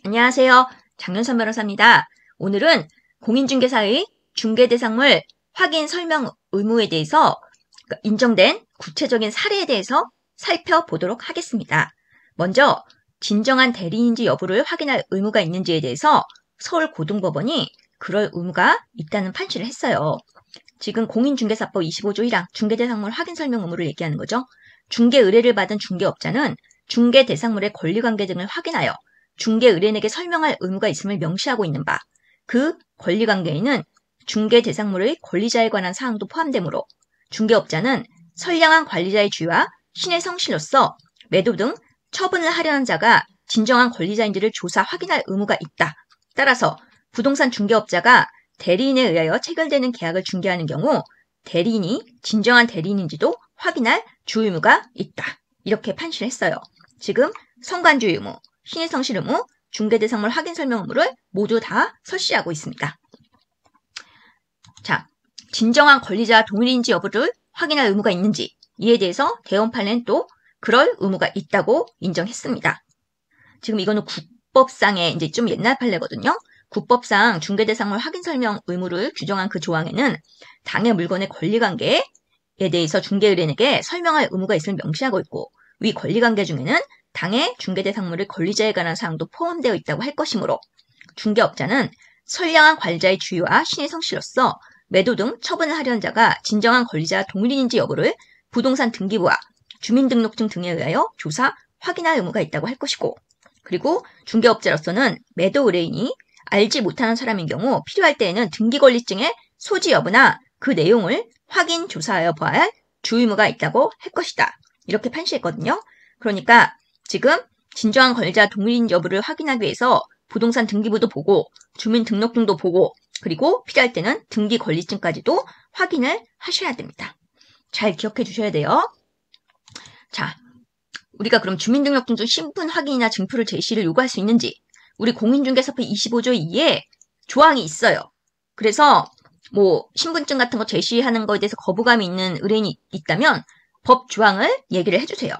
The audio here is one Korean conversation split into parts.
안녕하세요. 장윤선 변호사입니다. 오늘은 공인중개사의 중개대상물 확인 설명 의무에 대해서 인정된 구체적인 사례에 대해서 살펴보도록 하겠습니다. 먼저 진정한 대리인지 여부를 확인할 의무가 있는지에 대해서 서울고등법원이 그럴 의무가 있다는 판시를 했어요. 지금 공인중개사법 25조 1항 중개대상물 확인 설명 의무를 얘기하는 거죠. 중개 의뢰를 받은 중개업자는 중개대상물의 권리관계 등을 확인하여 중개 의뢰인에게 설명할 의무가 있음을 명시하고 있는 바, 그 권리관계에는 중개 대상물의 권리자에 관한 사항도 포함되므로 중개업자는 선량한 관리자의 주의와 신의 성실로서 매도 등 처분을 하려는 자가 진정한 권리자인지를 조사 확인할 의무가 있다. 따라서 부동산 중개업자가 대리인에 의하여 체결되는 계약을 중개하는 경우 대리인이 진정한 대리인인지도 확인할 주의무가 있다. 이렇게 판시를 했어요. 지금 성관주의 의무, 신의 성실 의무, 중개대상물 확인 설명 의무를 모두 다 설시하고 있습니다. 자, 진정한 권리자 동일인지 여부를 확인할 의무가 있는지 이에 대해서 대원 판례는 또 그럴 의무가 있다고 인정했습니다. 지금 이거는 국법상의 이제 좀 옛날 판례거든요. 국법상 중개대상물 확인 설명 의무를 규정한 그 조항에는 당해 물건의 권리관계에 대해서 중개의뢰인에게 설명할 의무가 있음을 명시하고 있고 위 권리관계 중에는 당해 중개대상물의 권리자에 관한 사항도 포함되어 있다고 할 것이므로 중개업자는 선량한 관리자의 주의와 신의 성실로서 매도 등 처분을 하려는 자가 진정한 권리자 동일인지 여부를 부동산 등기부와 주민등록증 등에 의하여 조사, 확인할 의무가 있다고 할 것이고 그리고 중개업자로서는 매도 의뢰인이 알지 못하는 사람인 경우 필요할 때에는 등기권리증의 소지 여부나 그 내용을 확인, 조사하여 보아야 할 주의무가 있다고 할 것이다. 이렇게 판시했거든요. 그러니까 지금 진정한 권리자 동일인 여부를 확인하기 위해서 부동산 등기부도 보고 주민등록증도 보고 그리고 필요할 때는 등기권리증까지도 확인을 하셔야 됩니다. 잘 기억해 주셔야 돼요. 자, 우리가 그럼 주민등록증 중 신분 확인이나 증표를 제시를 요구할 수 있는지 우리 공인중개사법 25조 2에 조항이 있어요. 그래서 뭐 신분증 같은 거 제시하는 거에 대해서 거부감이 있는 의뢰인이 있다면 법 조항을 얘기를 해주세요.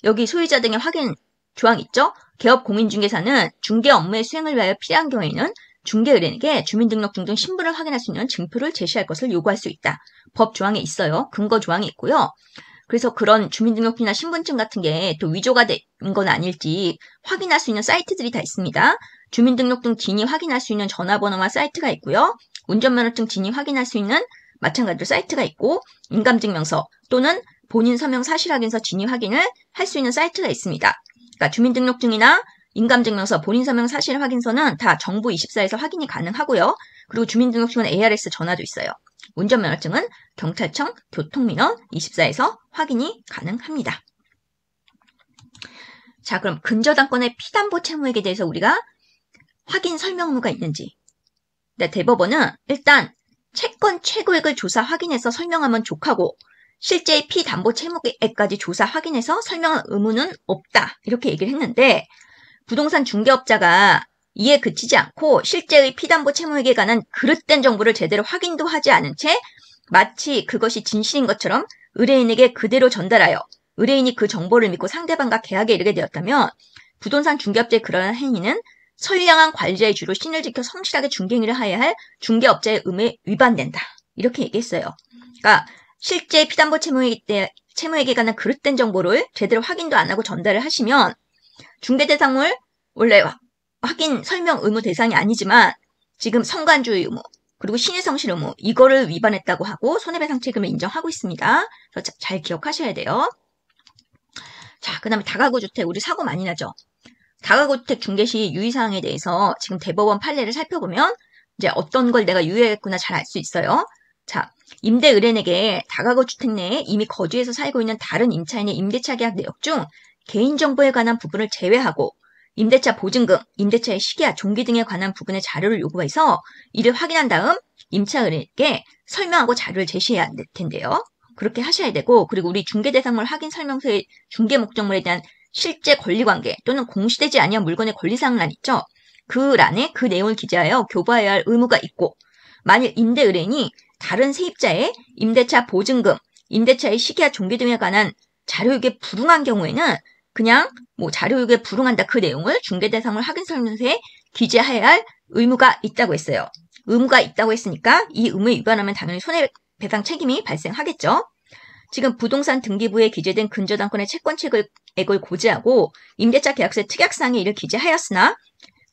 여기 소유자 등의 확인 조항 있죠? 개업 공인중개사는 중개 업무의 수행을 위하여 필요한 경우에는 중개 의뢰인에게 주민등록증 등 신분을 확인할 수 있는 증표를 제시할 것을 요구할 수 있다. 법 조항에 있어요. 근거 조항이 있고요. 그래서 그런 주민등록증이나 신분증 같은 게 또 위조가 된 건 아닐지 확인할 수 있는 사이트들이 다 있습니다. 주민등록증 진위 확인할 수 있는 전화번호와 사이트가 있고요. 운전면허증 진위 확인할 수 있는 마찬가지로 사이트가 있고 인감증명서 또는 본인 서명 사실확인서 진위 확인을 할 수 있는 사이트가 있습니다. 그러니까 주민등록증이나 인감증명서, 본인 서명 사실확인서는 다 정부24에서 확인이 가능하고요. 그리고 주민등록증은 ARS 전화도 있어요. 운전면허증은 경찰청 교통민원 24에서 확인이 가능합니다. 자, 그럼 근저당권의 피담보 채무액에 대해서 우리가 확인 설명 의무가 있는지. 네, 대법원은 일단 채권 최고액을 조사 확인해서 설명하면 족하고 실제의 피담보 채무액까지 조사 확인해서 설명할 의무는 없다. 이렇게 얘기를 했는데 부동산 중개업자가 이에 그치지 않고 실제의 피담보 채무액에 관한 그릇된 정보를 제대로 확인도 하지 않은 채 마치 그것이 진실인 것처럼 의뢰인에게 그대로 전달하여 의뢰인이 그 정보를 믿고 상대방과 계약에 이르게 되었다면 부동산 중개업자의 그러한 행위는 선량한 관리자의 주로 신을 지켜 성실하게 중개행위를 하여야 할 중개업자의 의무에 위반된다. 이렇게 얘기했어요. 그러니까 실제 피담보 채무액에 관한 그릇된 정보를 제대로 확인도 안 하고 전달을 하시면 중개대상물 원래 확인 설명 의무 대상이 아니지만 지금 성관주의 의무 그리고 신의 성실 의무 이거를 위반했다고 하고 손해배상 책임을 인정하고 있습니다. 그래서 잘 기억하셔야 돼요. 자, 그 다음에 다가구 주택 우리 사고 많이 나죠. 다가구 주택 중개 시 유의사항에 대해서 지금 대법원 판례를 살펴보면 이제 어떤 걸 내가 유의했구나 잘 알 수 있어요. 자, 임대 의뢰인에게 다가구 주택 내에 이미 거주해서 살고 있는 다른 임차인의 임대차 계약 내역 중 개인정보에 관한 부분을 제외하고 임대차 보증금, 임대차의 시기와 종기 등에 관한 부분의 자료를 요구해서 이를 확인한 다음 임차 의뢰인에게 설명하고 자료를 제시해야 할 텐데요. 그렇게 하셔야 되고 그리고 우리 중개대상물 확인 설명서의 중개 목적물에 대한 실제 권리관계 또는 공시되지 아니한 물건의 권리사항란 있죠. 그 란에 그 내용을 기재하여 교부하여야 할 의무가 있고 만일 임대 의뢰인이 다른 세입자의 임대차 보증금, 임대차의 시기와 종기 등에 관한 자료유기에 불응한 경우에는 그냥 뭐 자료유기에 불응한다 그 내용을 중개대상물 확인 설명서에 기재해야 할 의무가 있다고 했어요. 의무가 있다고 했으니까 이 의무에 위반하면 당연히 손해배상 책임이 발생하겠죠. 지금 부동산 등기부에 기재된 근저당권의 채권액을 고지하고 임대차 계약서의 특약사항에 이를 기재하였으나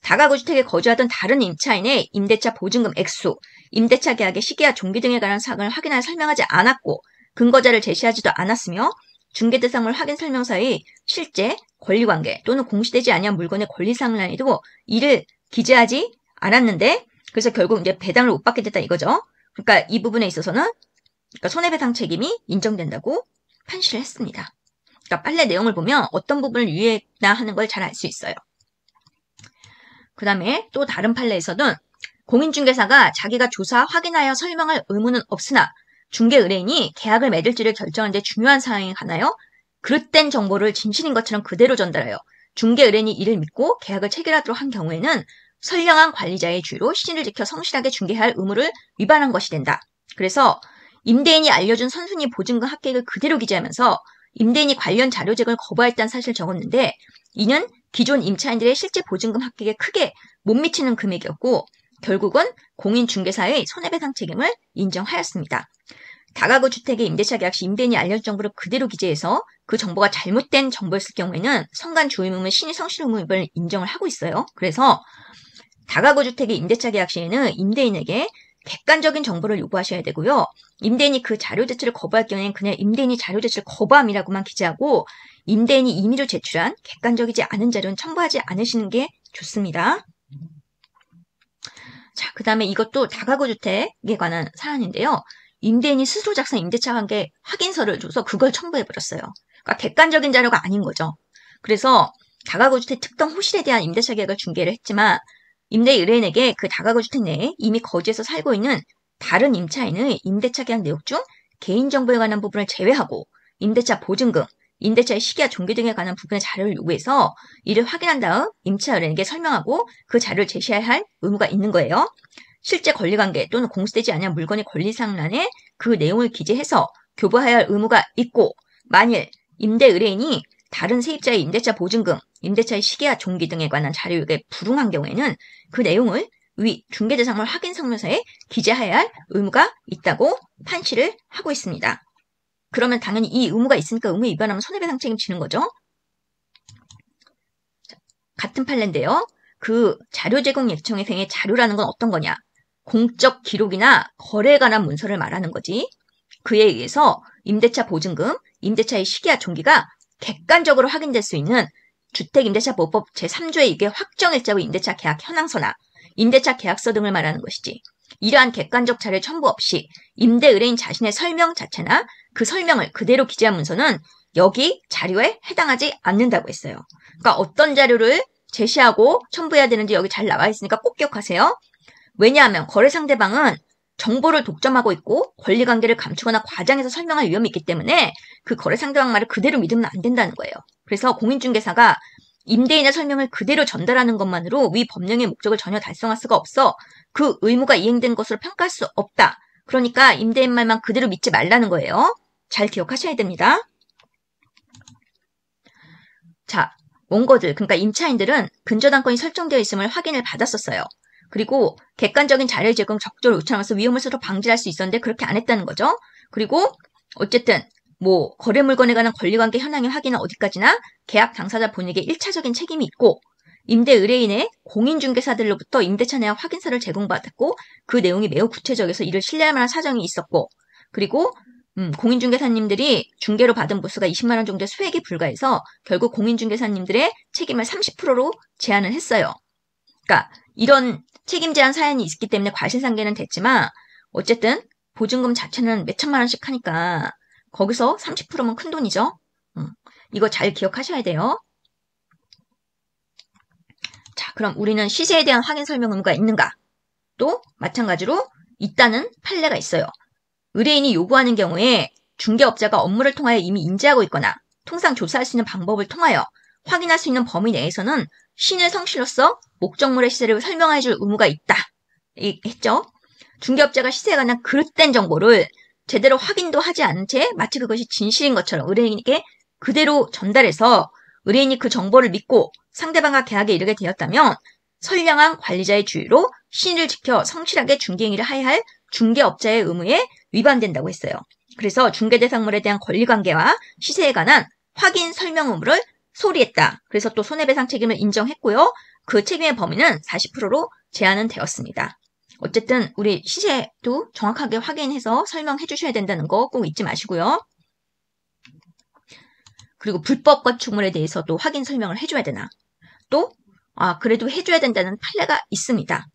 다가구 주택에 거주하던 다른 임차인의 임대차 보증금 액수, 임대차 계약의 시기와 종기 등에 관한 사항을 확인하여 설명하지 않았고 근거자를 제시하지도 않았으며 중개대상물 확인 설명서의 실제 권리관계 또는 공시되지 아니한 물건의 권리사항란에도 이를 기재하지 않았는데 그래서 결국 이제 배당을 못 받게 됐다 이거죠. 그러니까 이 부분에 있어서는 손해배상 책임이 인정된다고 판시를 했습니다. 그러니까 판례 내용을 보면 어떤 부분을 유예했나 하는 걸 잘 알 수 있어요. 그 다음에 또 다른 판례에서는 공인중개사가 자기가 조사, 확인하여 설명할 의무는 없으나 중개 의뢰인이 계약을 맺을지를 결정하는 데 중요한 사항에 관하여 그릇된 정보를 진실인 것처럼 그대로 전달하여 중개 의뢰인이 이를 믿고 계약을 체결하도록 한 경우에는 선량한 관리자의 주의로 신의를 지켜 성실하게 중개해야 할 의무를 위반한 것이 된다. 그래서 임대인이 알려준 선순위 보증금 합계액을 그대로 기재하면서 임대인이 관련 자료 제공을 거부했다는 사실을 적었는데 이는 기존 임차인들의 실제 보증금 합계액에 크게 못 미치는 금액이었고 결국은 공인중개사의 손해배상 책임을 인정하였습니다. 다가구 주택의 임대차 계약 시 임대인이 알려준 정보를 그대로 기재해서 그 정보가 잘못된 정보였을 경우에는 성간 주의 의무는 신의 성실 의무 위반을 인정을 하고 있어요. 그래서 다가구 주택의 임대차 계약 시에는 임대인에게 객관적인 정보를 요구하셔야 되고요. 임대인이 그 자료 제출을 거부할 경우에는 그냥 임대인이 자료 제출 거부함이라고만 기재하고 임대인이 임의로 제출한 객관적이지 않은 자료는 첨부하지 않으시는 게 좋습니다. 자, 그 다음에 이것도 다가구 주택에 관한 사안인데요. 임대인이 스스로 작성한 임대차 관계 확인서를 줘서 그걸 첨부해버렸어요. 그러니까 객관적인 자료가 아닌 거죠. 그래서 다가구 주택 특정 호실에 대한 임대차 계약을 중개를 했지만 임대 의뢰인에게 그 다가구 주택 내에 이미 거주해서 살고 있는 다른 임차인의 임대차 계약 내용 중 개인정보에 관한 부분을 제외하고 임대차 보증금, 임대차의 시기와 종기 등에 관한 부분의 자료를 요구해서 이를 확인한 다음 임차 의뢰인에게 설명하고 그 자료를 제시해야 할 의무가 있는 거예요. 실제 권리관계 또는 공시되지 않은 물건의 권리사항란에 그 내용을 기재해서 교부해야 할 의무가 있고 만일 임대 의뢰인이 다른 세입자의 임대차 보증금, 임대차의 시기와 종기 등에 관한 자료에 불응한 경우에는 그 내용을 위 중개대상물 확인 설명서에 기재해야 할 의무가 있다고 판시를 하고 있습니다. 그러면 당연히 이 의무가 있으니까 의무에 위반하면 손해배상 책임지는 거죠. 같은 판례인데요. 그 자료 제공 요청의 자료라는 건 어떤 거냐? 공적 기록이나 거래에 관한 문서를 말하는 거지. 그에 의해서 임대차 보증금, 임대차의 시기와 종기가 객관적으로 확인될 수 있는 주택임대차보호법 제3조의 이게 확정일자의 임대차 계약 현황서나 임대차 계약서 등을 말하는 것이지. 이러한 객관적 자료 첨부 없이 임대 의뢰인 자신의 설명 자체나 그 설명을 그대로 기재한 문서는 여기 자료에 해당하지 않는다고 했어요. 그러니까 어떤 자료를 제시하고 첨부해야 되는지 여기 잘 나와 있으니까 꼭 기억하세요. 왜냐하면 거래 상대방은 정보를 독점하고 있고 권리관계를 감추거나 과장해서 설명할 위험이 있기 때문에 그 거래 상대방 말을 그대로 믿으면 안 된다는 거예요. 그래서 공인중개사가 임대인의 설명을 그대로 전달하는 것만으로 위 법령의 목적을 전혀 달성할 수가 없어 그 의무가 이행된 것으로 평가할 수 없다. 그러니까 임대인 말만 그대로 믿지 말라는 거예요. 잘 기억하셔야 됩니다. 자, 원고들, 그러니까 임차인들은 근저당권이 설정되어 있음을 확인을 받았었어요. 그리고 객관적인 자료 제공 적극적으로 요청하면서 위험을 스스로 방지할 수 있었는데 그렇게 안 했다는 거죠. 그리고 어쨌든 뭐 거래 물건에 관한 권리관계 현황의 확인은 어디까지나 계약 당사자 본인에게 1차적인 책임이 있고 임대 의뢰인의 공인중개사들로부터 임대차 내역 확인서를 제공받았고 그 내용이 매우 구체적이어서 이를 신뢰할 만한 사정이 있었고 그리고 공인중개사님들이 중개로 받은 보수가 20만 원 정도의 수익이 불과해서 결국 공인중개사님들의 책임을 30%로 제한을 했어요. 그러니까 이런 책임 제한 사연이 있기 때문에 과실상계는 됐지만 어쨌든 보증금 자체는 몇 천만 원씩 하니까 거기서 30%면 큰 돈이죠. 이거 잘 기억하셔야 돼요. 자, 그럼 우리는 시세에 대한 확인 설명 의무가 있는가? 또 마찬가지로 있다는 판례가 있어요. 의뢰인이 요구하는 경우에 중개업자가 업무를 통하여 이미 인지하고 있거나 통상 조사할 수 있는 방법을 통하여 확인할 수 있는 범위 내에서는 신의 성실로서 목적물의 시세를 설명해 줄 의무가 있다. 했죠. 중개업자가 시세에 관한 그릇된 정보를 제대로 확인도 하지 않은 채 마치 그것이 진실인 것처럼 의뢰인에게 그대로 전달해서 의뢰인이 그 정보를 믿고 상대방과 계약에 이르게 되었다면 선량한 관리자의 주의로 신의를 지켜 성실하게 중개행위를 하여야 할 중개업자의 의무에 위반된다고 했어요. 그래서 중개대상물에 대한 권리관계와 시세에 관한 확인 설명 의무를 소리했다. 그래서 또 손해배상 책임을 인정했고요. 그 책임의 범위는 40%로 제한은 되었습니다. 어쨌든 우리 시세도 정확하게 확인해서 설명해 주셔야 된다는 거 꼭 잊지 마시고요. 그리고 불법 건축물에 대해서도 확인 설명을 해줘야 되나? 또 그래도 해줘야 된다는 판례가 있습니다.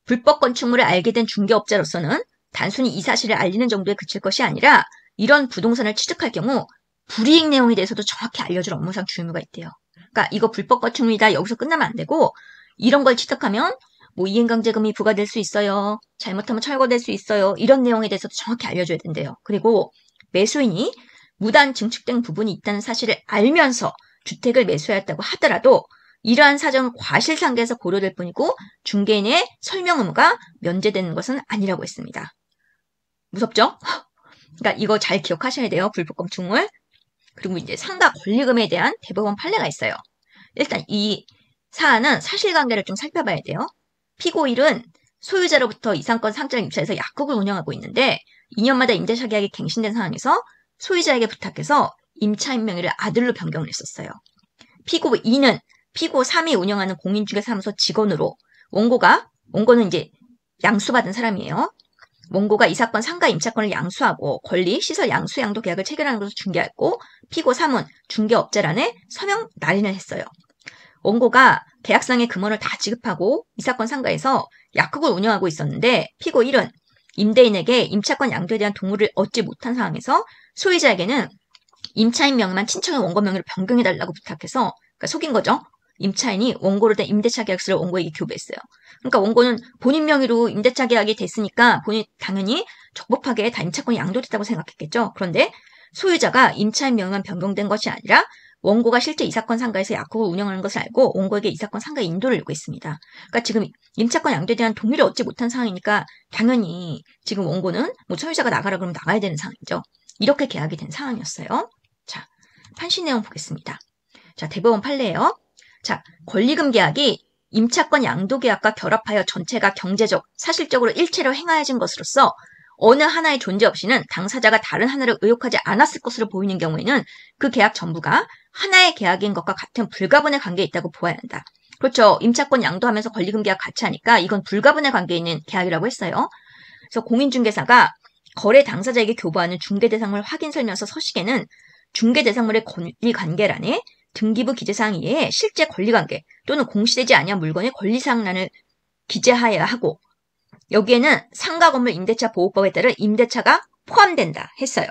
불법 건축물을 알게 된 중개업자로서는 단순히 이 사실을 알리는 정도에 그칠 것이 아니라 이런 부동산을 취득할 경우 불이익 내용에 대해서도 정확히 알려줄 업무상 주의무가 있대요. 그러니까 이거 불법 건축물이다 여기서 끝나면 안 되고 이런 걸 취득하면 뭐 이행강제금이 부과될 수 있어요. 잘못하면 철거될 수 있어요. 이런 내용에 대해서도 정확히 알려줘야 된대요. 그리고 매수인이 무단 증축된 부분이 있다는 사실을 알면서 주택을 매수하였다고 하더라도 이러한 사정은 과실상계에서 고려될 뿐이고 중개인의 설명 의무가 면제되는 것은 아니라고 했습니다. 무섭죠? 그러니까 이거 잘 기억하셔야 돼요. 불법 건축물. 그리고 이제 상가 권리금에 대한 대법원 판례가 있어요. 일단 이 사안은 사실관계를 좀 살펴봐야 돼요. 피고일은 소유자로부터 이상권 상장을 입찰해서 약국을 운영하고 있는데 2년마다 임대차 계약이 갱신된 상황에서 소유자에게 부탁해서 임차인 명의를 아들로 변경을 했었어요. 피고 2는 피고 3이 운영하는 공인중개사무소 직원으로 원고는 이제 양수받은 사람이에요. 원고가 이 사건 상가 임차권을 양수하고 권리, 시설 양수 양도 계약을 체결하는 것을 중개했고 피고 3은 중개업자란에 서명 날인을 했어요. 원고가 계약상의 금원을 다 지급하고 이 사건 상가에서 약국을 운영하고 있었는데 피고 1은 임대인에게 임차권 양도에 대한 동의를 얻지 못한 상황에서 소유자에게는 임차인 명의만 친척의 원고 명의로 변경해달라고 부탁해서 그러니까 속인 거죠. 임차인이 원고로 된 임대차 계약서를 원고에게 교부했어요. 그러니까 원고는 본인 명의로 임대차 계약이 됐으니까 본인 당연히 적법하게 다 임차권이 양도됐다고 생각했겠죠. 그런데 소유자가 임차인 명의만 변경된 것이 아니라 원고가 실제 이 사건 상가에서 약국을 운영하는 것을 알고 원고에게 이 사건 상가 인도를 요구했습니다. 그러니까 지금 임차권 양도에 대한 동의를 얻지 못한 상황이니까 당연히 지금 원고는 뭐 소유자가 나가라 그러면 나가야 되는 상황이죠. 이렇게 계약이 된 상황이었어요. 자, 판시 내용 보겠습니다. 자, 대법원 판례예요. 자, 권리금 계약이 임차권 양도 계약과 결합하여 전체가 경제적, 사실적으로 일체로 행하여진 것으로서 어느 하나의 존재 없이는 당사자가 다른 하나를 의혹하지 않았을 것으로 보이는 경우에는 그 계약 전부가 하나의 계약인 것과 같은 불가분의 관계에 있다고 보아야 한다. 그렇죠. 임차권 양도하면서 권리금 계약 같이 하니까 이건 불가분의 관계에 있는 계약이라고 했어요. 그래서 공인중개사가 거래 당사자에게 교부하는 중개대상물 확인 설명서 서식에는 중개대상물의 권리관계란에 등기부 기재사항 이외에 실제 권리관계 또는 공시되지 아니한 물건의 권리사항란을 기재하여야 하고 여기에는 상가 건물 임대차 보호법에 따른 임대차가 포함된다 했어요.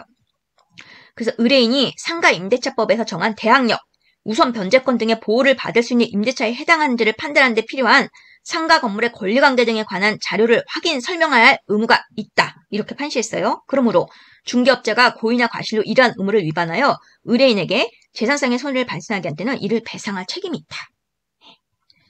그래서 의뢰인이 상가 임대차법에서 정한 대항력, 우선 변제권 등의 보호를 받을 수 있는 임대차에 해당하는지를 판단하는 데 필요한 상가 건물의 권리관계 등에 관한 자료를 확인, 설명해야 할 의무가 있다. 이렇게 판시했어요. 그러므로 중개업자가 고의나 과실로 이러한 의무를 위반하여 의뢰인에게 재산상의 손해를 발생하게 한 때는 이를 배상할 책임이 있다.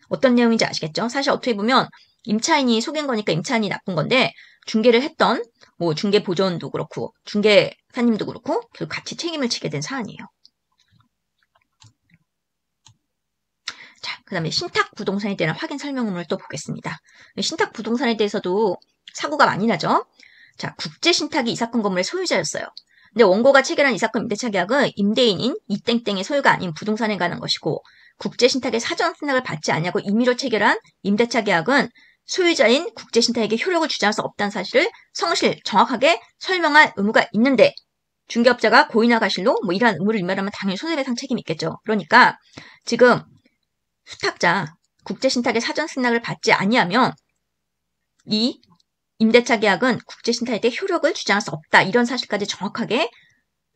어떤 내용인지 아시겠죠? 사실 어떻게 보면 임차인이 속인 거니까 임차인이 나쁜 건데 중개를 했던 뭐 중개보조원도 그렇고 중개사님도 그렇고 같이 책임을 지게 된 사안이에요. 자, 그 다음에 신탁부동산에 대한 확인 설명 의무를 또 보겠습니다. 신탁부동산에 대해서도 사고가 많이 나죠. 자, 국제신탁이 이 사건 건물의 소유자였어요. 근데 원고가 체결한 이 사건 임대차 계약은 임대인인 이땡땡의 소유가 아닌 부동산에 관한 것이고 국제신탁의 사전 승낙을 받지 않냐고 임의로 체결한 임대차 계약은 소유자인 국제신탁에게 효력을 주장할 수 없다는 사실을 성실, 정확하게 설명할 의무가 있는데 중개업자가 고의나 과실로 뭐 이러한 의무를 위반하면 당연히 손해배상 책임이 있겠죠. 그러니까 지금 수탁자, 국제신탁의 사전 승낙을 받지 아니하면 이 임대차 계약은 국제신탁에게 효력을 주장할 수 없다. 이런 사실까지 정확하게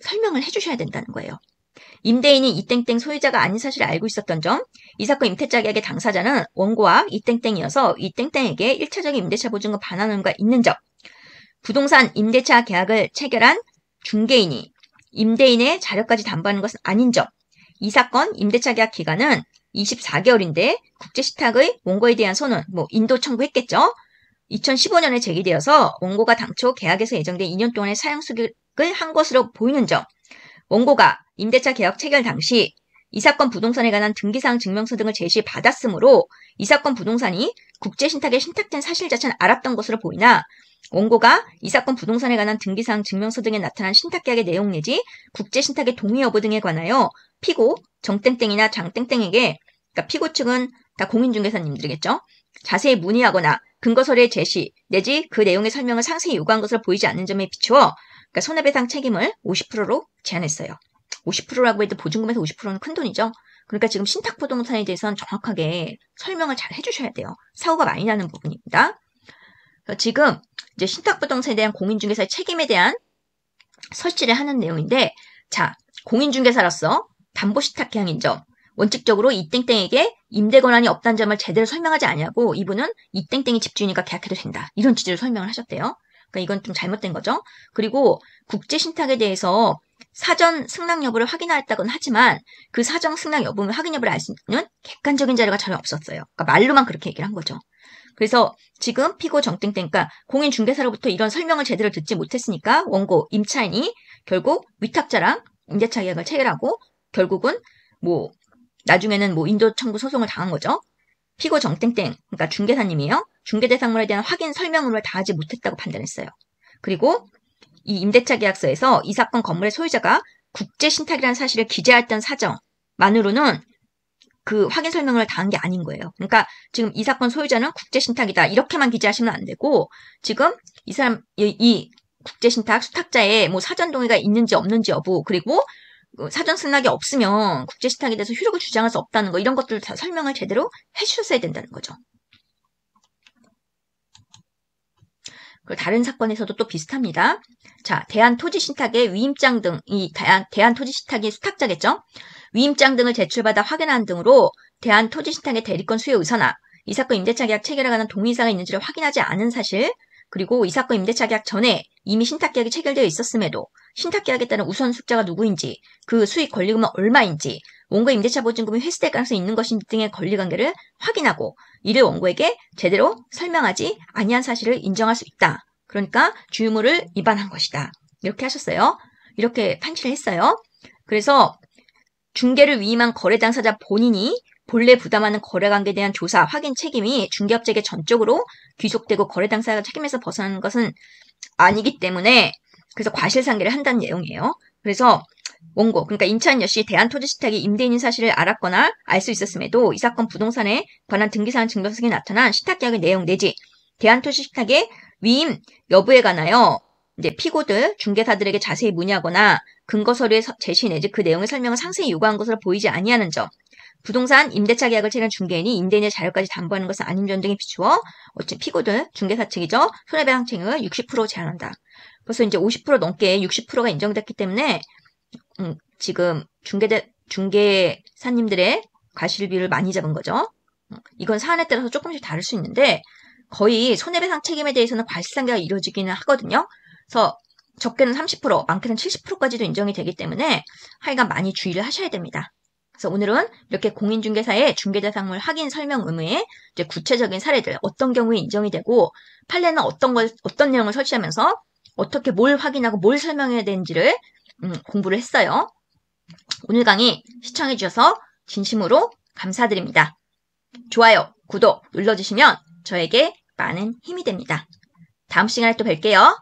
설명을 해주셔야 된다는 거예요. 임대인이 이땡땡 소유자가 아닌 사실을 알고 있었던 점, 이 사건 임대차 계약의 당사자는 원고와 이땡땡이어서 이땡땡에게 1차적인 임대차 보증금 반환 의무가 있는 점, 부동산 임대차 계약을 체결한 중개인이 임대인의 자력까지 담보하는 것은 아닌 점, 이 사건 임대차 계약 기간은 24개월인데 국제신탁의 원고에 대한 선언, 인도 청구했겠죠? 2015년에 제기되어서 원고가 당초 계약에서 예정된 2년 동안의 사용 수익을 한 것으로 보이는 점, 원고가 임대차 계약 체결 당시 이 사건 부동산에 관한 등기사항 증명서 등을 제시받았으므로 이 사건 부동산이 국제신탁에 신탁된 사실 자체는 알았던 것으로 보이나 원고가 이 사건 부동산에 관한 등기사항 증명서 등에 나타난 신탁계약의 내용 내지 국제신탁의 동의 여부 등에 관하여 피고 정땡땡이나 장땡땡에게, 그러니까 피고 측은 다 공인중개사님들이겠죠. 자세히 문의하거나 근거서류의 제시 내지 그 내용의 설명을 상세히 요구한 것으로 보이지 않는 점에 비추어 그러니까 손해배상 책임을 50%로 제한했어요. 50%라고 해도 보증금에서 50%는 큰 돈이죠. 그러니까 지금 신탁부동산에 대해서는 정확하게 설명을 잘 해주셔야 돼요. 사고가 많이 나는 부분입니다. 지금 이제 신탁부동산에 대한 공인중개사의 책임에 대한 설치를 하는 내용인데, 자, 공인중개사로서 담보신탁계약 인정. 원칙적으로 이땡땡에게 임대 권한이 없다는 점을 제대로 설명하지 않냐고 이분은 이땡땡이 집주인이니까 계약해도 된다. 이런 취지로 설명을 하셨대요. 그러니까 이건 좀 잘못된 거죠. 그리고 국제신탁에 대해서 사전 승낙 여부를 확인했다고는 하지만 그 사전 승낙 여부 확인 여부를 알 수 있는 객관적인 자료가 전혀 없었어요. 그러니까 말로만 그렇게 얘기를 한 거죠. 그래서 지금 피고 정땡땡, 그러니까 공인중개사로부터 이런 설명을 제대로 듣지 못했으니까 원고 임차인이 결국 위탁자랑 임대차 계약을 체결하고 결국은 뭐 나중에는 뭐 인도 청구 소송을 당한 거죠. 피고 정땡땡, 그러니까 중개사님이에요. 중개대상물에 대한 확인 설명을 다 하지 못했다고 판단했어요. 그리고 이 임대차 계약서에서 이 사건 건물의 소유자가 국제신탁이라는 사실을 기재했던 사정만으로는 그 확인 설명을 다 한 게 아닌 거예요. 그러니까 지금 이 사건 소유자는 국제신탁이다 이렇게만 기재하시면 안 되고 지금 이 사람 이 국제신탁 수탁자의 뭐 사전 동의가 있는지 없는지 여부, 그리고 사전 승낙이 없으면 국제신탁에 대해서 효력을 주장할 수 없다는 거, 이런 것들을 다 설명을 제대로 해주셨어야 된다는 거죠. 그리고 다른 사건에서도 또 비슷합니다. 자, 대한토지신탁의 위임장 등, 이 대한토지신탁의 수탁자겠죠? 위임장 등을 제출받아 확인한 등으로 대한토지신탁의 대리권 수요 의사나 이 사건 임대차 계약 체결에 관한 동의사가 있는지를 확인하지 않은 사실, 그리고 이 사건 임대차 계약 전에 이미 신탁계약이 체결되어 있었음에도 신탁계약에 따른 우선 수익자가 누구인지, 그 수익 권리금은 얼마인지, 원고 임대차 보증금이 회수될 가능성이 있는 것인지 등의 권리관계를 확인하고 이를 원고에게 제대로 설명하지 아니한 사실을 인정할 수 있다. 그러니까 주유무를 위반한 것이다. 이렇게 하셨어요. 이렇게 판시를 했어요. 그래서 중개를 위임한 거래 당사자 본인이 본래 부담하는 거래관계에 대한 조사, 확인 책임이 중개업체에게 전적으로 귀속되고 거래 당사자가 책임에서 벗어나는 것은 아니기 때문에 그래서 과실상계를 한다는 내용이에요. 그래서 원고, 그러니까 임차인 역시 대한토지신탁이 임대인인 사실을 알았거나 알 수 있었음에도 이 사건 부동산에 관한 등기사항 증명서에 나타난 신탁계약의 내용 내지 대한토지신탁의 위임 여부에 관하여 이제 피고들, 중개사들에게 자세히 문의하거나 근거서류의 제시 내지 그 내용의 설명을 상세히 요구한 것으로 보이지 아니하는 점, 부동산 임대차 계약을 체결한 중개인이 임대인의 자유까지 담보하는 것은 아닌 점 등에 비추어 어쨌든 피고들, 중개사 측이죠. 손해배상 책임을 60% 제한한다. 벌써 이제 50% 넘게 60%가 인정됐기 때문에 지금 중개사님들의 과실비를 많이 잡은 거죠. 이건 사안에 따라서 조금씩 다를 수 있는데 거의 손해배상 책임에 대해서는 과실상계가 이루어지기는 하거든요. 그래서 적게는 30%, 많게는 70%까지도 인정이 되기 때문에 하여간 많이 주의를 하셔야 됩니다. 그래서 오늘은 이렇게 공인중개사의 중개대상물 확인 설명 의무의 이제 구체적인 사례들, 어떤 경우에 인정이 되고 판례는 어떤 내용을 설치하면서 어떻게 뭘 확인하고 뭘 설명해야 되는지를 공부를 했어요. 오늘 강의 시청해 주셔서 진심으로 감사드립니다. 좋아요, 구독 눌러주시면 저에게 많은 힘이 됩니다. 다음 시간에 또 뵐게요.